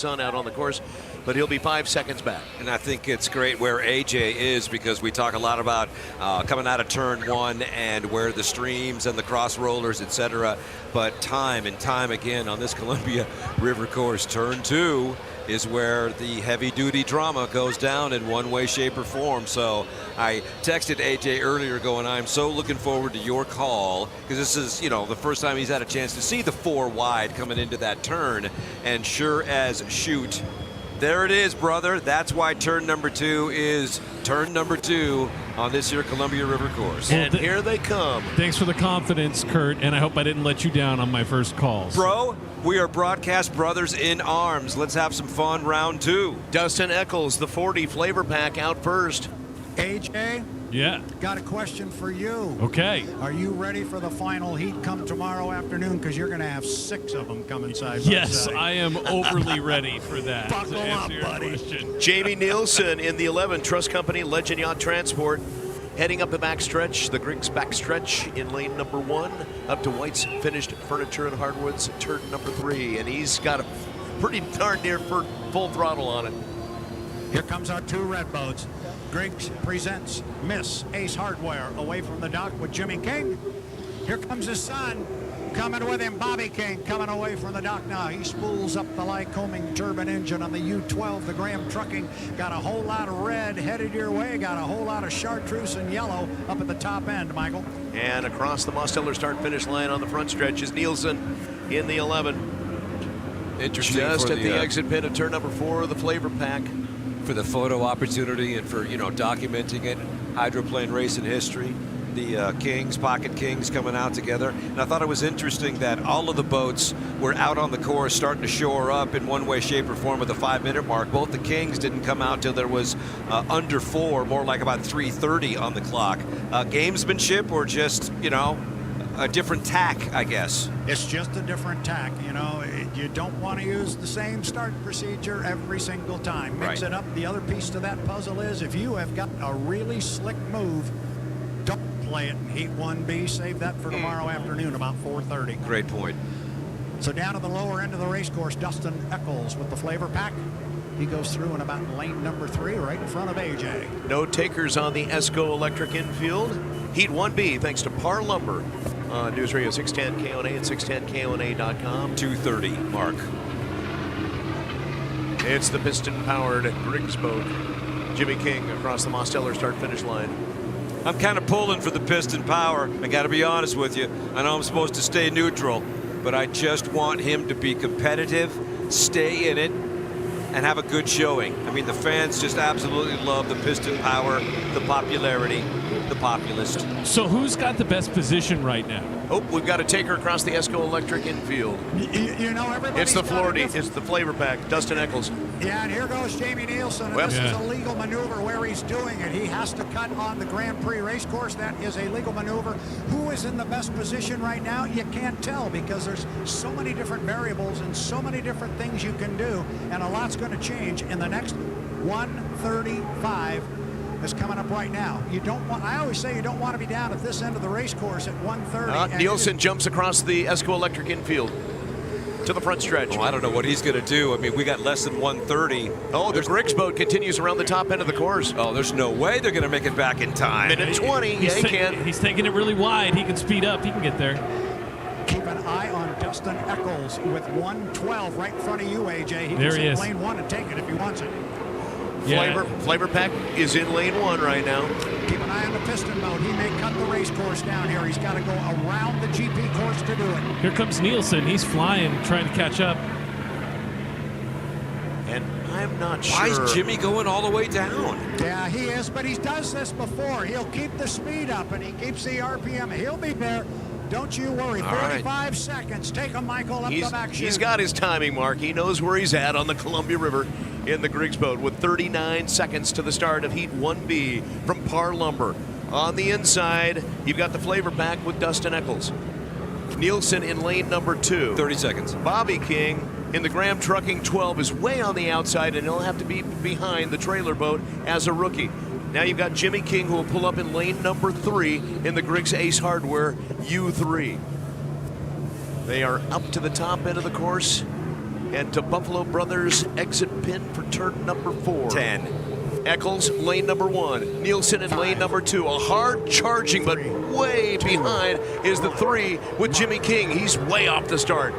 sun out on the course, but he'll be 5 seconds back. And I think it's great where AJ is, because we talk a lot about coming out of turn one and where the streams and the cross rollers, etc. But time and time again on this Columbia River course, turn two is where the heavy duty drama goes down in one way, shape, or form. So I texted AJ earlier going, I'm so looking forward to your call, because this is, you know, the first time he's had a chance to see the 4 wide coming into that turn. And sure as shoot, there it is, brother. That's why turn number 2 is turn number 2 on this here Columbia River course. And here they come. Thanks for the confidence, Kurt, and I hope I didn't let you down on my first calls. Bro, we are broadcast brothers in arms. Let's have some fun round 2. Dustin Eccles, the 40 flavor pack, out first. AJ, Yeah. got a question for you. Okay. Are you ready for the final heat come tomorrow afternoon? Because you're going to have 6 of them coming side by Yes, side. I am overly ready for that. Buckle to answer up, your buddy. question. Jamie Nielsen in the 11, Trust Company Legend Yacht Transport, heading up the backstretch, the Griggs backstretch in lane number 1, up to White's Finished Furniture and Hardwoods, turn number 3, and he's got a pretty darn near full throttle on it. Here comes our 2 red boats. Griggs presents Miss Ace Hardware away from the dock with Jimmy King. Here comes his son. Coming with him, Bobby King, coming away from the dock now. He spools up the Lycoming turbine engine on the U12. The Graham Trucking got a whole lot of red headed your way. Got a whole lot of chartreuse and yellow up at the top end, Michael. And across the Mosteller start-finish line on the front stretch is Nielsen in the 11. Interesting Just for at the exit pin of turn number 4 of the flavor pack. For the photo opportunity and for, you know, documenting it. Hydroplane racing history. The Kings, Pocket Kings coming out together. And I thought it was interesting that all of the boats were out on the course starting to shore up in one way, shape, or form at the 5-minute mark. Both the Kings didn't come out till there was under 4, more like about 3:30 on the clock. Gamesmanship, or just, you know, a different tack, I guess. It's just a different tack, you know. You don't want to use the same start procedure every single time. Mix Right. it up. The other piece to that puzzle is if you have got a really slick move, don't play it in Heat 1B. Save that for tomorrow afternoon about 4:30. Great point. So down to the lower end of the race course, Dustin Eccles with the flavor pack. He goes through in about lane number 3 right in front of AJ. No takers on the Esco Electric infield. Heat 1B, thanks to Par Lumber. News Radio 610 KONA and 610KONA.com. 2:30 mark. It's the piston-powered Griggs boat. Jimmy King across the Mosteller start-finish line. I'm kind of pulling for the piston power. I got to be honest with you. I know I'm supposed to stay neutral, but I just want him to be competitive, stay in it, and have a good showing. I mean, the fans just absolutely love the piston power, the popularity, the populist. So who's got the best position right now? Oh, we've got a taker across the Esco Electric infield. You know, everybody. It's the Florida, it's the flavor pack, Dustin Eccles. Yeah, and here goes Jamie Nielsen. And Well, this is yeah. a legal maneuver where he's doing it. He has to cut on the Grand Prix race course. That is a legal maneuver. Who is in the best position right now? You can't tell because there's so many different variables and so many different things you can do, and a lot's going to change in the next 1:35 is coming up right now. You don't want. I always say you don't want to be down at this end of the race course at 1:30. and Nielsen jumps across the Esco Electric infield to the front stretch. Oh, I don't know what he's going to do. I mean, we got less than 1:30. Oh, the Griggs boat continues around the top end of the course. Oh, there's no way they're going to make it back in time. Minute 20, yeah, he can. He's taking it really wide. He can speed up. He can get there. Keep an eye on Dustin Eccles with 1:12 right in front of you, AJ. He There can he sit is. lane 1 and take it if he wants it. Yeah. Flavor pack is in lane 1 right now. Keep an eye on the piston mode. He may cut the race course down here. He's got to go around the GP course to do it. Here comes Nielsen. He's flying, trying to catch up. And I'm not sure. Why is Jimmy going all the way down? Yeah, he is, but he does this before. He'll keep the speed up, and he keeps the RPM. He'll be there. Don't you worry. All right. 35 seconds. Take him, Michael, up the back chute. He's got his timing mark. He knows where he's at on the Columbia River in the Griggs boat with 39 seconds to the start of Heat 1B from Par Lumber. On the inside, you've got the flavor pack with Dustin Eccles. Nielsen in lane number 2. 30 seconds. Bobby King in the Graham Trucking 12 is way on the outside, and he'll have to be behind the trailer boat as a rookie. Now you've got Jimmy King, who will pull up in lane number 3 in the Griggs Ace Hardware U3. They are up to the top end of the course. And to Buffalo Brothers exit pin for turn number 4. 10. Eccles, lane number 1. Nielsen in lane number 2. A hard charging, but way behind is the 3 with Jimmy King. He's way off the start.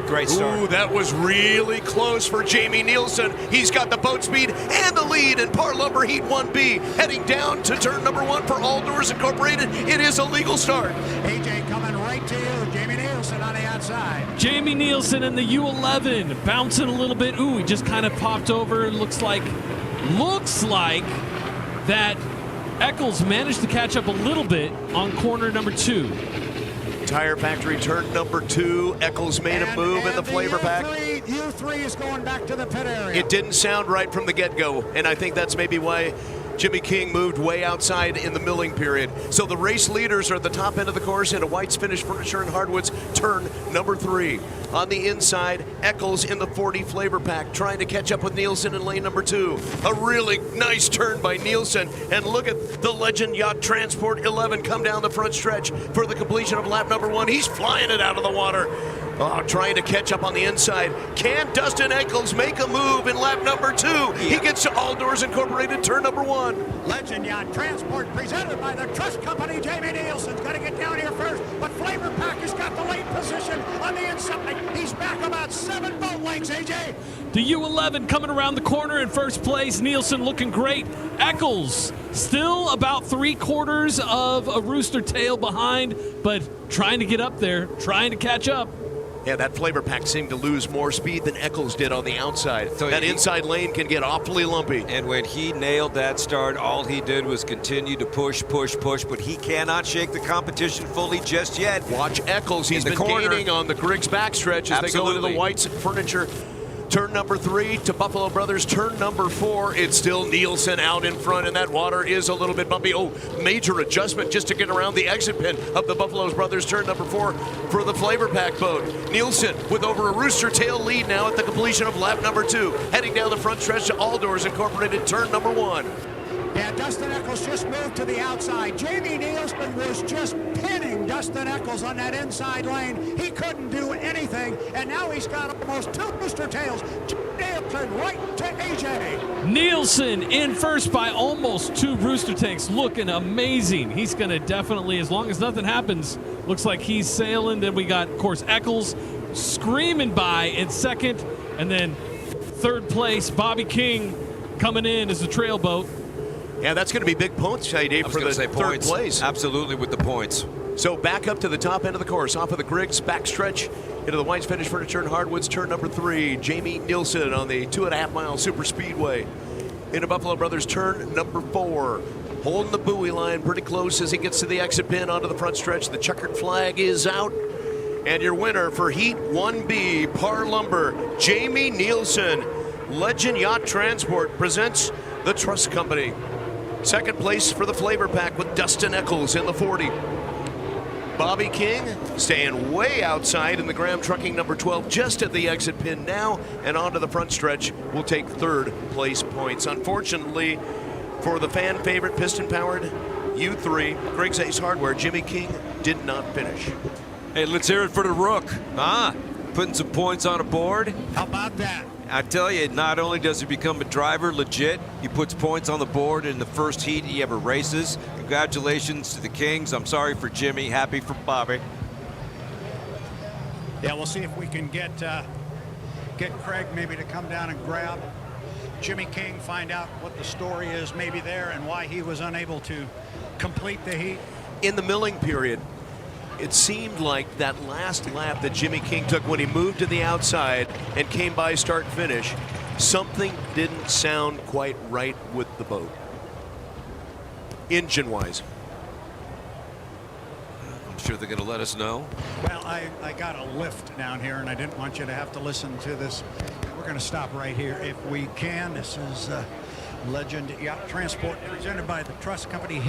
Great start. Ooh, that was really close for Jamie Nielsen. He's got the boat speed and the lead in Par Lumber Heat 1B. Heading down to turn number 1 for All Doors Incorporated. It is a legal start. AJ coming right to you. Jamie Nielsen on the outside. Jamie Nielsen in the U11 bouncing a little bit. Ooh, he just kind of popped over. Looks like that Eccles managed to catch up a little bit on corner number 2. Tire Factory turn number 2. Eccles made a move in the flavor pack. U3 is going back to the pit area. It didn't sound right from the get-go, and I think that's maybe why Jimmy King moved way outside in the milling period. So the race leaders are at the top end of the course into White's Finished Furniture and Hardwoods, turn number 3. On the inside, Eccles in the 40 flavor pack, trying to catch up with Nielsen in lane number 2. A really nice turn by Nielsen. And look at the Legend Yacht Transport 11 come down the front stretch for the completion of lap number 1. He's flying it out of the water. Oh, trying to catch up on the inside. Can Dustin Eccles make a move in lap number 2? He gets to All Doors Incorporated, turn number 1. Legend Yacht Transport presented by the Trust Company. Jamie Nielsen's got to get down here first, but Flavor Pack has got the late position on the inside. He's back about 7 boat lengths, AJ. The U11 coming around the corner in first place. Nielsen looking great. Eccles still about 3/4 of a rooster tail behind, but trying to get up there, trying to catch up. Yeah, that flavor pack seemed to lose more speed than Eccles did on the outside. So that inside lane can get awfully lumpy. And when he nailed that start, all he did was continue to push, but he cannot shake the competition fully just yet. Watch Eccles. He's been gaining on the Griggs backstretch as they go into the White's Furniture. Turn number 3 to Buffalo Brothers. Turn number 4. It's still Nielsen out in front, and that water is a little bit bumpy. Oh, major adjustment just to get around the exit pin of the Buffalo Brothers. Turn number 4 for the flavor pack boat. Nielsen with over a rooster tail lead now at the completion of lap number 2. Heading down the front stretch to All Doors Incorporated. Turn number 1. Yeah, Dustin Eccles just moved to the outside. Jamie Nielsen was just pinning Dustin Eccles on that inside lane. He couldn't do anything, and now he's got almost 2 rooster tails. Nielsen right to AJ. Nielsen in first by almost 2 rooster tanks, looking amazing. He's going to definitely, as long as nothing happens, looks like he's sailing. Then we got, of course, Eccles screaming by in second, and then third place, Bobby King coming in as the trail boat. Yeah, that's going to be big points, Dave, for the third place. Absolutely, with the points. So back up to the top end of the course, off of the Griggs backstretch into the White's Finished Furniture and Hardwoods, turn number 3. Jamie Nielsen on the 2.5-mile super speedway. Into Buffalo Brothers, turn number 4. Holding the buoy line pretty close as he gets to the exit pin onto the front stretch. The checkered flag is out. And your winner for Heat 1B, Par Lumber, Jamie Nielsen. Legend Yacht Transport presents the Trust Company. Second place for the flavor pack with Dustin Eccles in the 40. Bobby King staying way outside in the Graham Trucking number 12, just at the exit pin now, and onto the front stretch will take third place points. Unfortunately, for the fan favorite piston-powered U3, Griggs Ace Hardware, Jimmy King did not finish. Hey, let's hear it for the Rook. Putting some points on a board. How about that? I tell you, not only does he become a driver legit, he puts points on the board in the first heat he ever races. Congratulations to the Kings. I'm sorry for Jimmy, happy for Bobby. Yeah, we'll see if we can get Craig maybe to come down and grab Jimmy King, find out what the story is maybe there and why he was unable to complete the heat. In the milling period, it seemed like that last lap that Jimmy King took when he moved to the outside and came by start finish, something didn't sound quite right with the boat, engine-wise. I'm sure they're going to let us know. Well, I got a lift down here, and I didn't want you to have to listen to this. We're going to stop right here if we can. This is Legend Yacht Transport presented by the Trust Company.